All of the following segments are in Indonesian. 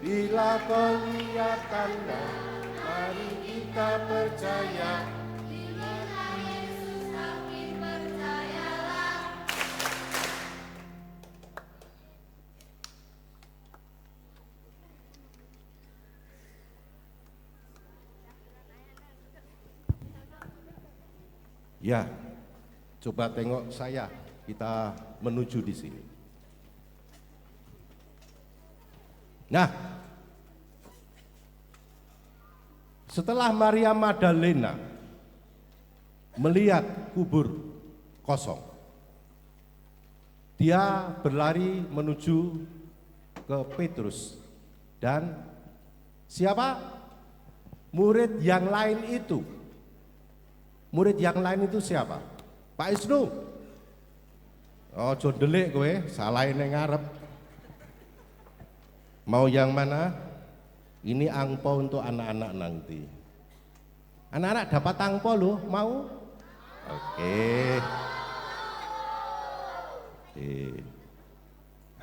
Bila kau lihat tanda, mari kita percaya. Pilihlah Yesus tapi percayalah. Ya, coba tengok saya, kita menuju di sini. Nah, setelah Maria Magdalena melihat kubur kosong, dia berlari menuju ke Petrus dan siapa? Murid yang lain itu. Murid yang lain itu siapa? Pak Isnu. Oh, jondelik kowe, salahin yang ngarep. Mau yang mana? Ini angpau untuk anak-anak nanti. Anak-anak dapat angpau loh, mau? Oke.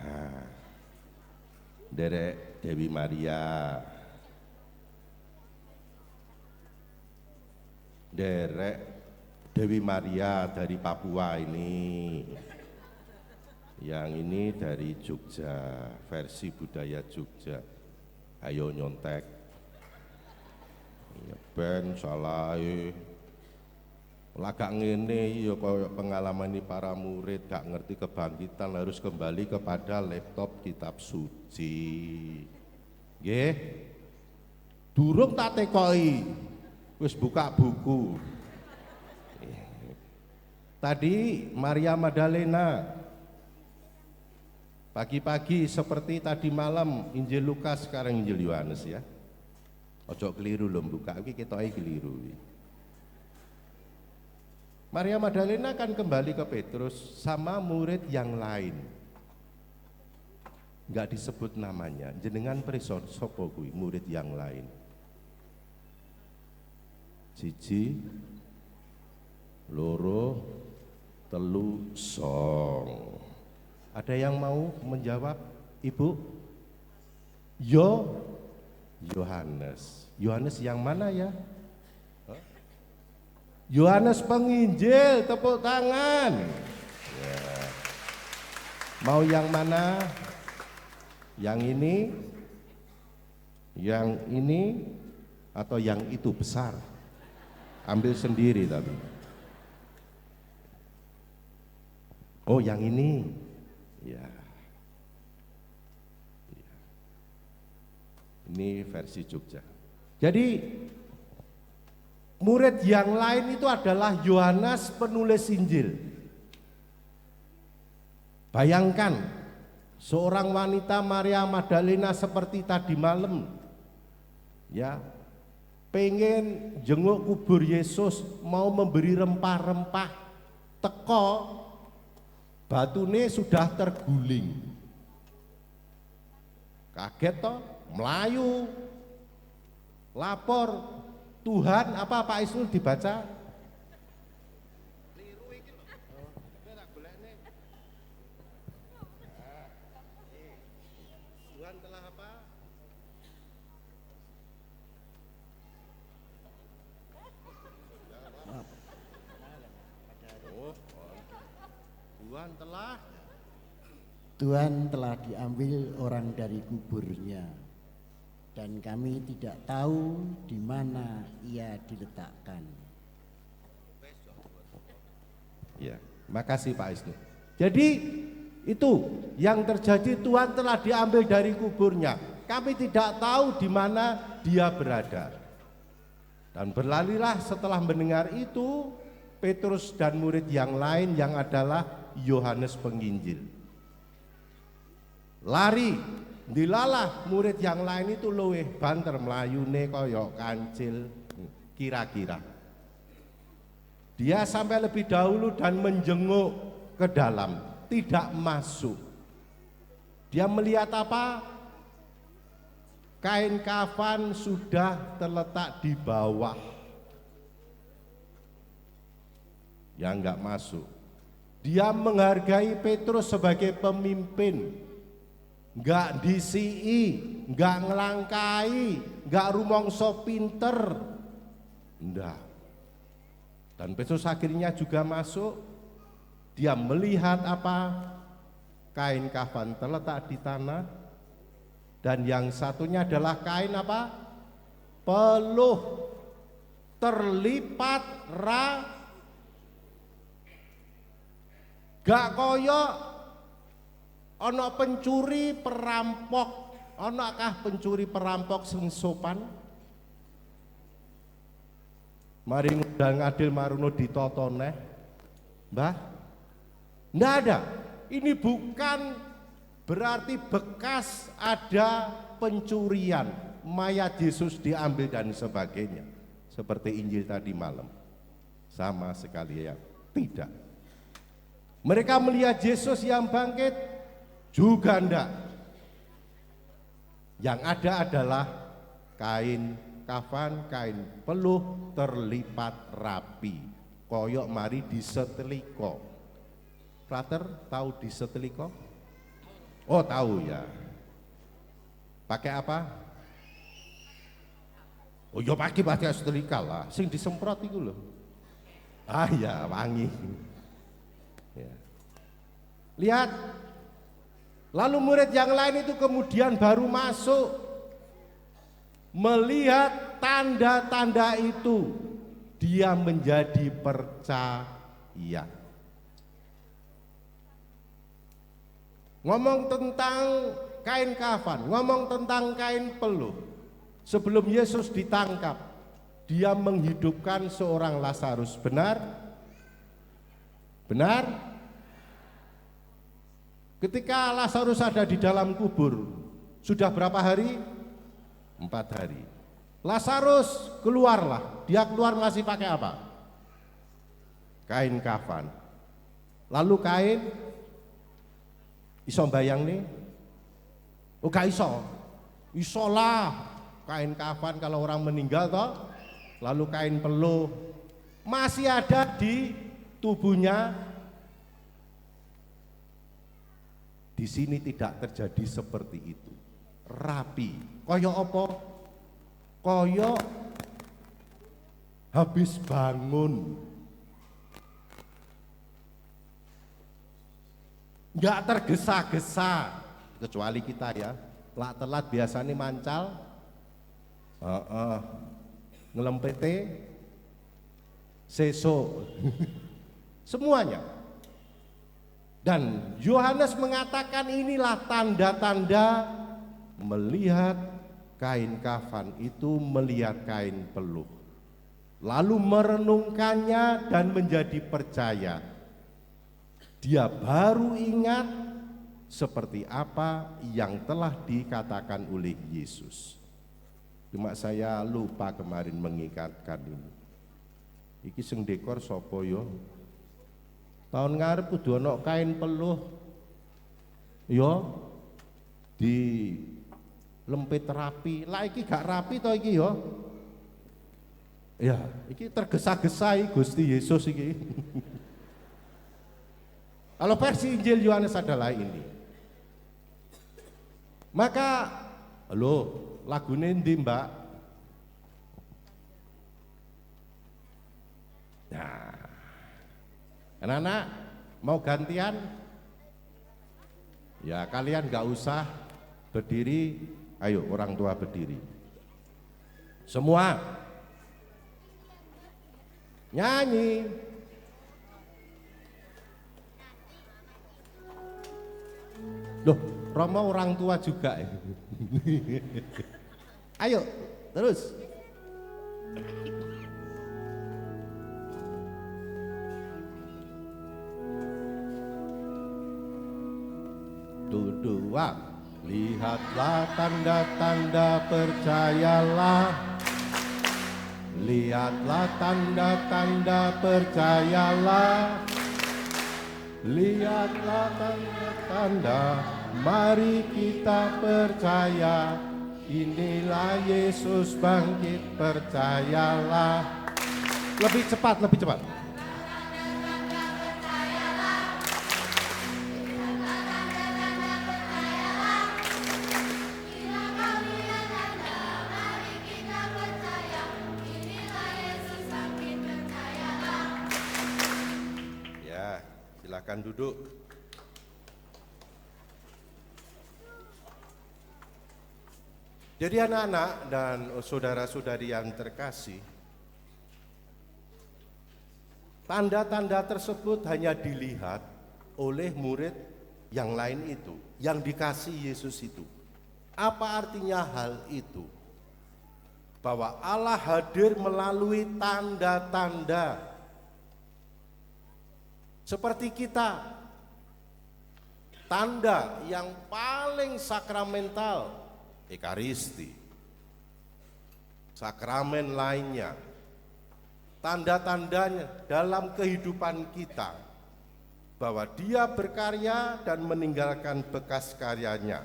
Nah, Derek Dewi Maria. Derek Dewi Maria dari Papua ini. Yang ini dari Jogja, versi budaya Jogja. Ayo nyontek. Ya ben salah. Lagak ngene ya koyo pengalaman ini para murid gak ngerti kebangkitan, harus kembali kepada laptop kitab suci. Nggih. Durung tak tekoki. Wis buka buku. Tadi Maria Magdalena pagi-pagi seperti tadi malam Injil Lukas, sekarang Injil Yohanes ya. Ojo keliru lho buka iki ketoke keliru. Maria Magdalena kan kembali ke Petrus sama murid yang lain. Enggak disebut namanya, jenengan prison sapa kuwi murid yang lain. Siji, loro, telu, song. Ada yang mau menjawab, Ibu? Yohanes. Yohanes yang mana ya? Yohanes Penginjil, tepuk tangan. Ya. Mau yang mana? Yang ini, atau yang itu besar? Ambil sendiri tapi. Oh, yang ini. Ya. Ini versi Jogja. Jadi murid yang lain itu adalah Yohanes penulis Injil. Bayangkan seorang wanita Maria Magdalena seperti tadi malam, ya, pengen jenguk kubur Yesus, mau memberi rempah-rempah, teko batune sudah terguling. Kaget toh, melayu, lapor, Tuhan apa Pak Isnul dibaca? Tuhan telah apa? Tuhan telah diambil orang dari kuburnya dan kami tidak tahu di mana ia diletakkan. Ya, makasih Pak Isnu. Jadi itu yang terjadi, Tuhan telah diambil dari kuburnya. Kami tidak tahu di mana dia berada. Dan berlarilah setelah mendengar itu Petrus dan murid yang lain yang adalah Yohanes Penginjil. Lari, dilalah murid yang lain itu luweh banter mlayune kaya kancil kira-kira. Dia sampai lebih dahulu dan menjenguk ke dalam, tidak masuk. Dia melihat apa? Kain kafan sudah terletak di bawah. Yang enggak masuk. Dia menghargai Petrus sebagai pemimpin. Enggak disii, nggak ngelangkai, nggak rumongso pinter, enggak. Dan Petrus akhirnya juga masuk, dia melihat apa? Kain kafan terletak di tanah, dan yang satunya adalah kain apa? Peluh terlipat gak koyo ana pencuri perampok, anakah pencuri perampok sing sopan? Mari ngundang Adil Maruno ditoto neh, Mbah. Nggak ada. Ini bukan berarti bekas ada pencurian, mayat Yesus diambil dan sebagainya. Seperti Injil tadi malam. Sama sekali ya, tidak. Mereka melihat Yesus yang bangkit, juga enggak. Yang ada adalah kain kafan, kain peluh terlipat rapi, koyok mari diseteliko. Frater tahu diseteliko? Oh tahu ya. Pakai apa? Oh ya pakai setrika lah, sing disemprot itu loh. Ah ya wangi. Ya. Lihat, lalu murid yang lain itu kemudian baru masuk, melihat tanda-tanda itu, dia menjadi percaya. Ngomong tentang kain kafan, ngomong tentang kain peluh. Sebelum Yesus ditangkap, dia menghidupkan seorang Lazarus. Benar? Benar? Ketika Lazarus ada di dalam kubur, sudah berapa hari? 4 hari. Lazarus keluarlah. Dia keluar masih pakai apa? Kain kafan. Lalu kain iso bayang nih? Oh gak iso. Iso lah. Kain kafan kalau orang meninggal toh, lalu kain peluh masih ada di tubuhnya. Di sini tidak terjadi seperti itu. Rapi. Koyok apa? Koyok habis bangun. Enggak tergesa-gesa, kecuali kita ya. Telat biasanya mancal. Ngelempete seso semuanya. Dan Yohanes mengatakan inilah tanda-tanda melihat kain kafan itu, melihat kain peluh, lalu merenungkannya dan menjadi percaya. Dia baru ingat seperti apa yang telah dikatakan oleh Yesus. Cuma saya lupa kemarin mengingatkan ini. Iki sing dekor sapa yo? Tahun ngarep kudu ana kain peluh. Yo di lempit rapi. Lah iki gak rapi to iki yo? Ya, iki tergesa-gesa Gusti Yesus iki. Kalau versi Injil Yohanes adalah ini. Maka lagune ndi, Mbak? Nah, anak-anak mau gantian? Ya kalian gak usah berdiri, ayo orang tua berdiri. Semua nyanyi. Loh, Romo orang tua juga ya. Ayo, terus. Dua, lihatlah tanda-tanda, percayalah. Lihatlah tanda-tanda, percayalah. Lihatlah tanda-tanda, mari kita percaya. Inilah Yesus bangkit, percayalah. Lebih cepat, lebih cepat. Silakan duduk. Jadi anak-anak dan saudara-saudari yang terkasih, tanda-tanda tersebut hanya dilihat oleh murid yang lain itu, yang dikasih Yesus itu. Apa artinya hal itu? Bahwa Allah hadir melalui tanda-tanda. Seperti kita, tanda yang paling sakramental, Ekaristi, sakramen lainnya, tanda-tandanya dalam kehidupan kita, bahwa Dia berkarya dan meninggalkan bekas karyanya.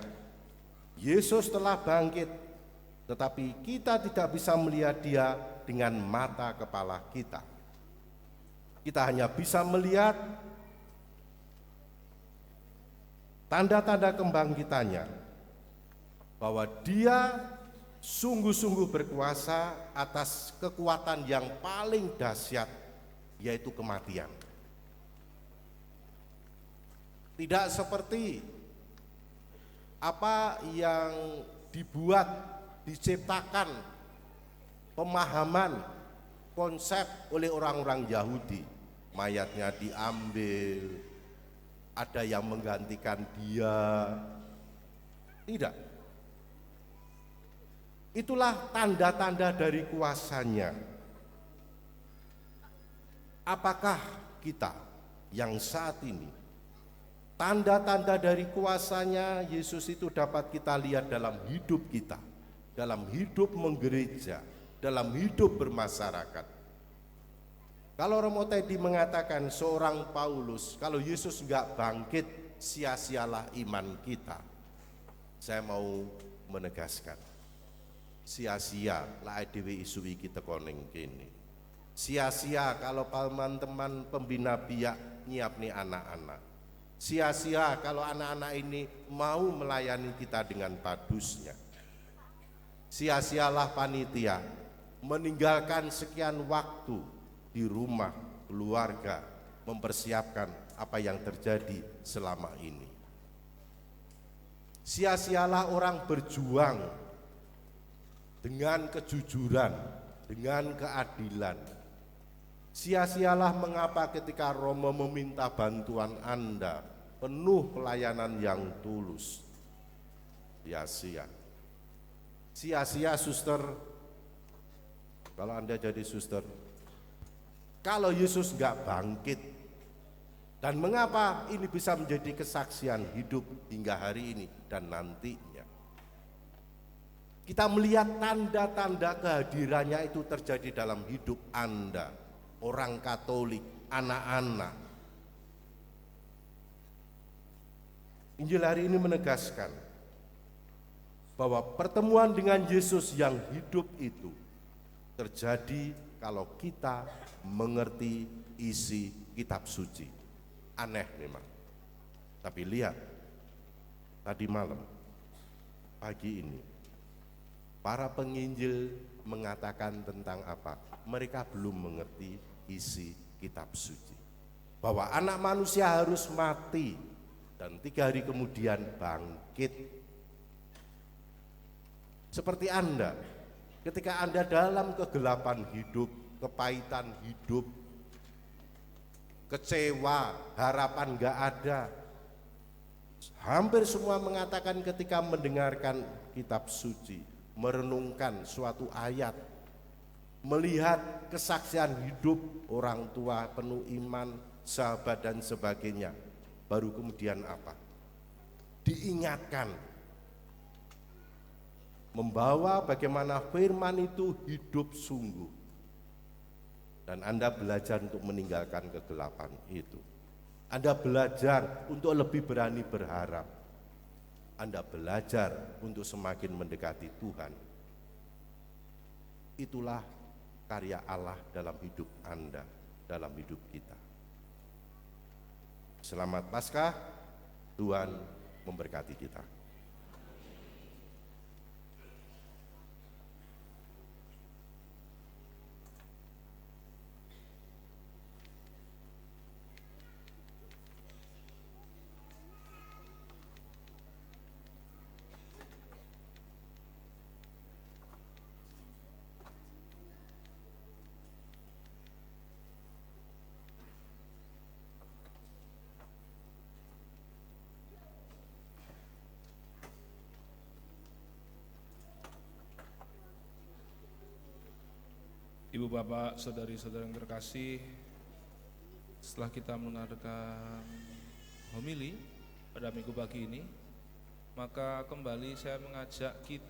Yesus telah bangkit, tetapi kita tidak bisa melihat Dia dengan mata kepala kita. Kita hanya bisa melihat tanda-tanda kebangkitannya, bahwa Dia sungguh-sungguh berkuasa atas kekuatan yang paling dahsyat, yaitu kematian. Tidak seperti apa yang dibuat, diciptakan pemahaman, konsep oleh orang-orang Yahudi. Mayatnya diambil, ada yang menggantikan Dia. Tidak. Itulah tanda-tanda dari kuasanya. Apakah kita yang saat ini, tanda-tanda dari kuasanya Yesus itu dapat kita lihat dalam hidup kita, dalam hidup menggereja, dalam hidup bermasyarakat. Kalau Romo Teddy mengatakan seorang Paulus, kalau Yesus enggak bangkit, sia-sialah iman kita. Saya mau menegaskan, sia-sia lah dhewe isui kita koning kene. Sia-sia kalau teman-teman pembina biak nyiapni anak-anak. Sia-sia kalau anak-anak ini mau melayani kita dengan padusnya. Sia-sialah panitia meninggalkan sekian waktu di rumah keluarga mempersiapkan apa yang terjadi selama ini. Sia-sialah orang berjuang dengan kejujuran, dengan keadilan. Sia-sialah mengapa ketika Romo meminta bantuan Anda, penuh pelayanan yang tulus. Sia-sia. Sia-sia suster, kalau Anda jadi suster, kalau Yesus enggak bangkit. Dan mengapa ini bisa menjadi kesaksian hidup hingga hari ini dan nantinya. Kita melihat tanda-tanda kehadirannya itu terjadi dalam hidup Anda, orang Katolik, anak-anak. Injil hari ini menegaskan bahwa pertemuan dengan Yesus yang hidup itu terjadi kalau kita mengerti isi kitab suci. Aneh memang. Tapi lihat, tadi malam, pagi ini, para penginjil mengatakan tentang apa? Mereka belum mengerti isi kitab suci. Bahwa anak manusia harus mati dan 3 hari kemudian bangkit. Seperti Anda, ketika Anda dalam kegelapan hidup, kepahitan hidup, kecewa, harapan enggak ada. Hampir semua mengatakan ketika mendengarkan kitab suci, merenungkan suatu ayat, melihat kesaksian hidup orang tua penuh iman, sahabat dan sebagainya, baru kemudian apa? Diingatkan, membawa bagaimana firman itu hidup sungguh. Dan Anda belajar untuk meninggalkan kegelapan itu. Anda belajar untuk lebih berani berharap. Anda belajar untuk semakin mendekati Tuhan. Itulah karya Allah dalam hidup Anda, dalam hidup kita. Selamat Paskah, Tuhan memberkati kita. Ibu bapak, saudari-saudari yang terkasih, setelah kita mendengarkan homili pada minggu pagi ini, maka kembali saya mengajak kita